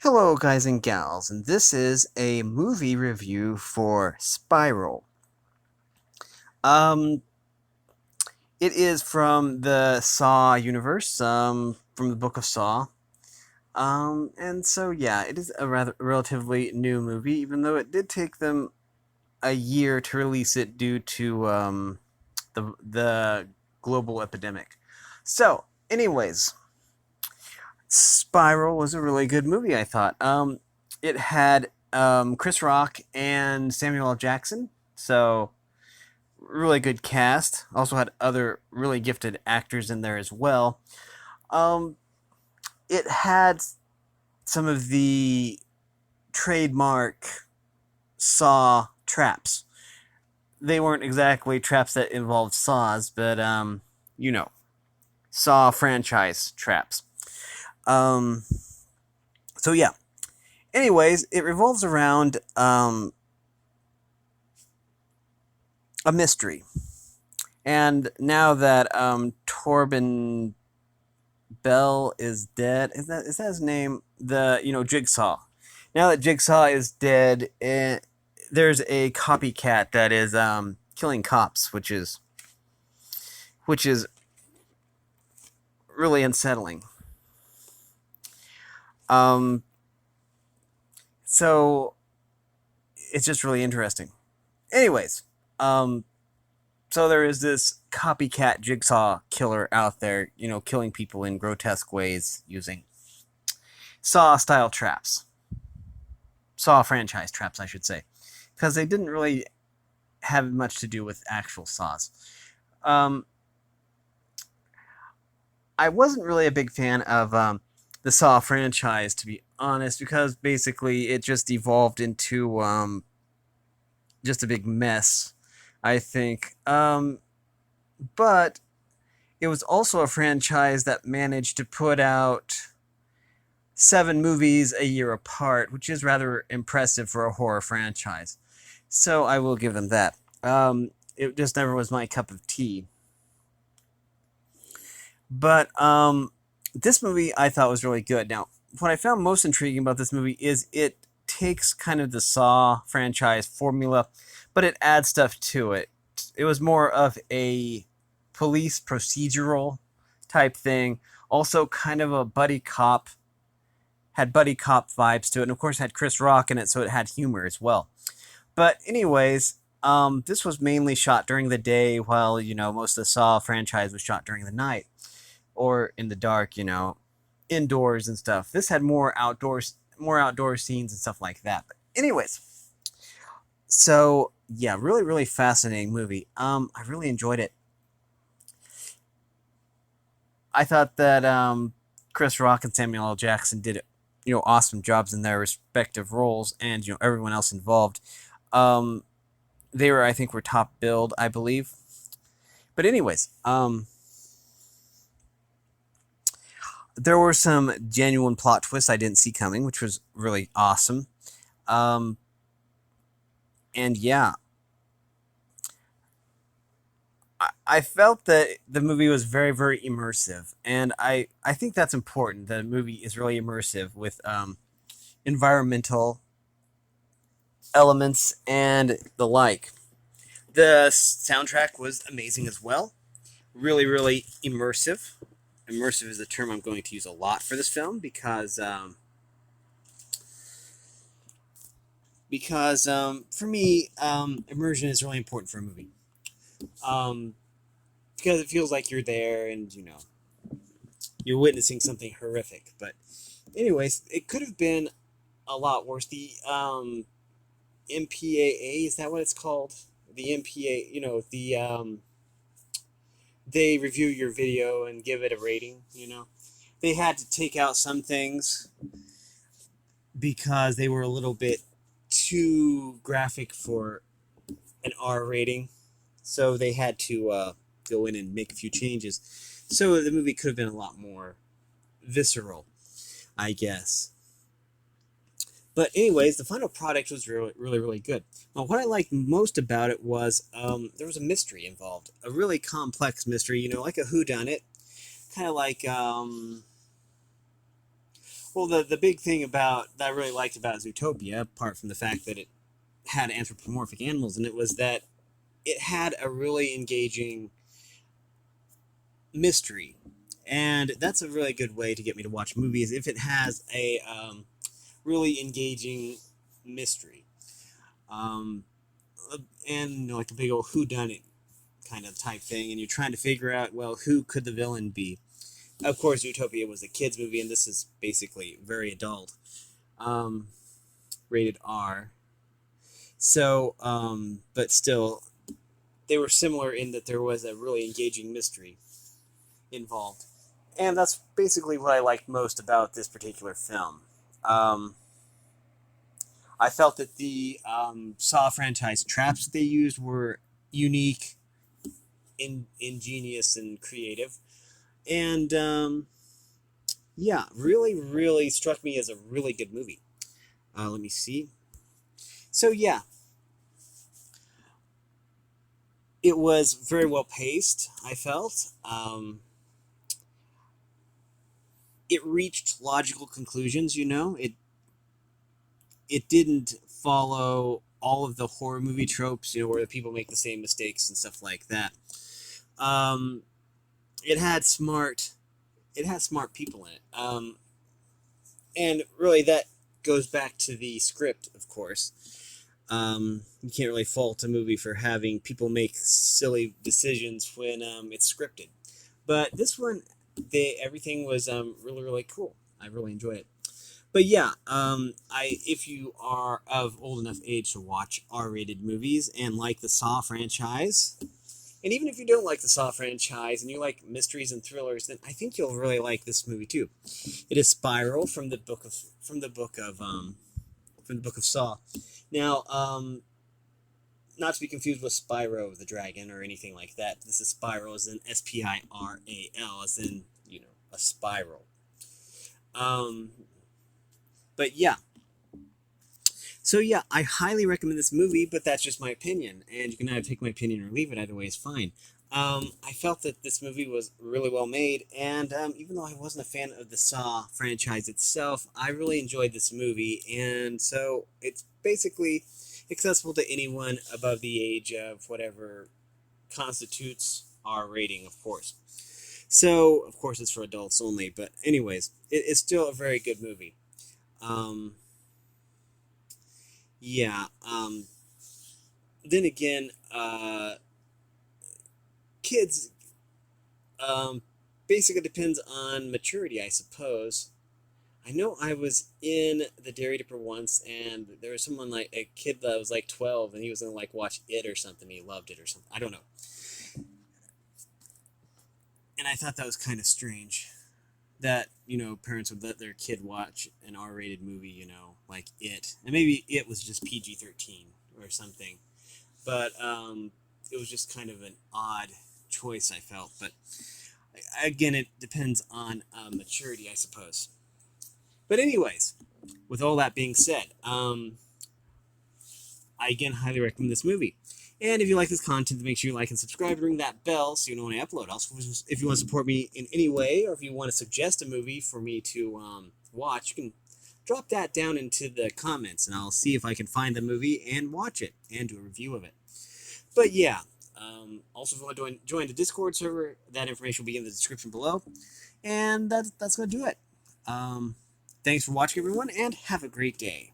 Hello, guys and gals, and this is a movie review for Spiral. Um, it is from the Saw universe, from the Book of Saw. And so yeah, it is a rather relatively new movie, even though it did take them a year to release it due to the global epidemic. So, anyways, Spiral was a really good movie, I thought. It had Chris Rock and Samuel L. Jackson, so really good cast. Also had other really gifted actors in there as well. Um, it had some of the trademark Saw traps. They weren't exactly traps that involved saws, but you know, Saw franchise traps. Um, so yeah. Anyways, it revolves around a mystery. And now that Torben Bell is dead, is that his name? Jigsaw. Now that Jigsaw is dead, there's a copycat that is killing cops, which is really unsettling. Um, so it's just really interesting. Anyways, um, so there is this copycat Jigsaw killer out there, killing people in grotesque ways using Saw style traps. Saw franchise traps, I should say, because they didn't really have much to do with actual Saws. Um, I wasn't really a big fan of the Saw franchise, to be honest, because basically it just evolved into just a big mess, I think. But it was also a franchise that managed to put out 7 movies a year apart, which is rather impressive for a horror franchise. So I will give them that. It just never was my cup of tea. But this movie I thought was really good. Now, what I found most intriguing about this movie is it takes kind of the Saw franchise formula, but it adds stuff to it. It was more of a police procedural type thing. Also, kind of a buddy cop, had buddy cop vibes to it, and of course had Chris Rock in it, so it had humor as well. But anyways, this was mainly shot during the day, while most of the Saw franchise was shot during the night or in the dark, indoors and stuff. This had more outdoor scenes and stuff like that. But anyways, so yeah, really, really fascinating movie. I really enjoyed it. I thought that Chris Rock and Samuel L. Jackson did awesome jobs in their respective roles, and everyone else involved. Um, they were, I think, were top billed, I believe. But anyways, there were some genuine plot twists I didn't see coming, which was really awesome. Um, and yeah, I felt that the movie was very, very immersive, and I think that's important. The movie is really immersive with environmental elements and the like. The soundtrack was amazing as well. Really, really immersive. Immersive is the term I'm going to use a lot for this film because for me, immersion is really important for a movie. Um, because it feels like you're there and you're witnessing something horrific. But anyways, it could have been a lot worse. The MPAA, is that what it's called? The MPA, they review your video and give it a rating. They had to take out some things because they were a little bit too graphic for an R rating. So they had to go in and make a few changes. So the movie could have been a lot more visceral, I guess. But anyways, the final product was really, really, really good. Now, what I liked most about it was there was a mystery involved, a really complex mystery. Like a whodunit, kind of like Well, the big thing about that I really liked about Zootopia, apart from the fact that it had anthropomorphic animals in it, was that it had a really engaging mystery. And that's a really good way to get me to watch movies if it has a really engaging mystery. Um, and you know, like a big old whodunit kind of type thing, and you're trying to figure out, well, who could the villain be? Of course, Utopia was a kids movie, and this is basically very adult, um, rated R. So, but still, they were similar in that there was a really engaging mystery involved, and that's basically what I liked most about this particular film. Um, I felt that the Saw franchise traps that they used were unique, ingenious, and creative, and yeah, really, really struck me as a really good movie. Let me see. So yeah, it was very well paced. I felt it reached logical conclusions. You know, it didn't follow all of the horror movie tropes. You know, where the people make the same mistakes and stuff like that. Um, it had smart people in it. And really that goes back to the script, of course. You can't really fault a movie for having people make silly decisions when it's scripted. But this one, everything was really, really cool. I really enjoyed it. But yeah, if you are of old enough age to watch R-rated movies and like the Saw franchise, and even if you don't like the Saw franchise and you like mysteries and thrillers, then I think you'll really like this movie too. It is Spiral from the book of Saw. Now, not to be confused with Spyro the Dragon or anything like that. This is Spiral as in Spiral, as in, you know, a spiral. Um, but yeah. So yeah, I highly recommend this movie, but that's just my opinion, and you can either take my opinion or leave it. Either way is fine. I felt that this movie was really well made, and even though I wasn't a fan of the Saw franchise itself, I really enjoyed this movie, and so it's basically accessible to anyone above the age of whatever constitutes our rating, of course. So, of course, it's for adults only, but anyways, it's still a very good movie. Um, yeah. Then again, kids basically depends on maturity, I suppose. I know I was in the Dairy Dipper once, and there was someone like a kid that was like 12, and he was gonna like watch it or something. He loved it or something. I don't know. And I thought that was kind of strange that, you know, parents would let their kid watch an R-rated movie, you know, like It, and maybe It was just PG-13 or something. But it was just kind of an odd choice, I felt. But again, it depends on maturity, I suppose. But anyways, with all that being said, I again highly recommend this movie. And if you like this content, make sure you like and subscribe and ring that bell so you know when I upload. Also, if you want to support me in any way, or if you want to suggest a movie for me to watch, you can drop that down into the comments, and I'll see if I can find the movie and watch it and do a review of it. But yeah, also if you want to join the Discord server, that information will be in the description below. And that's going to do it. Thanks for watching, everyone, and have a great day.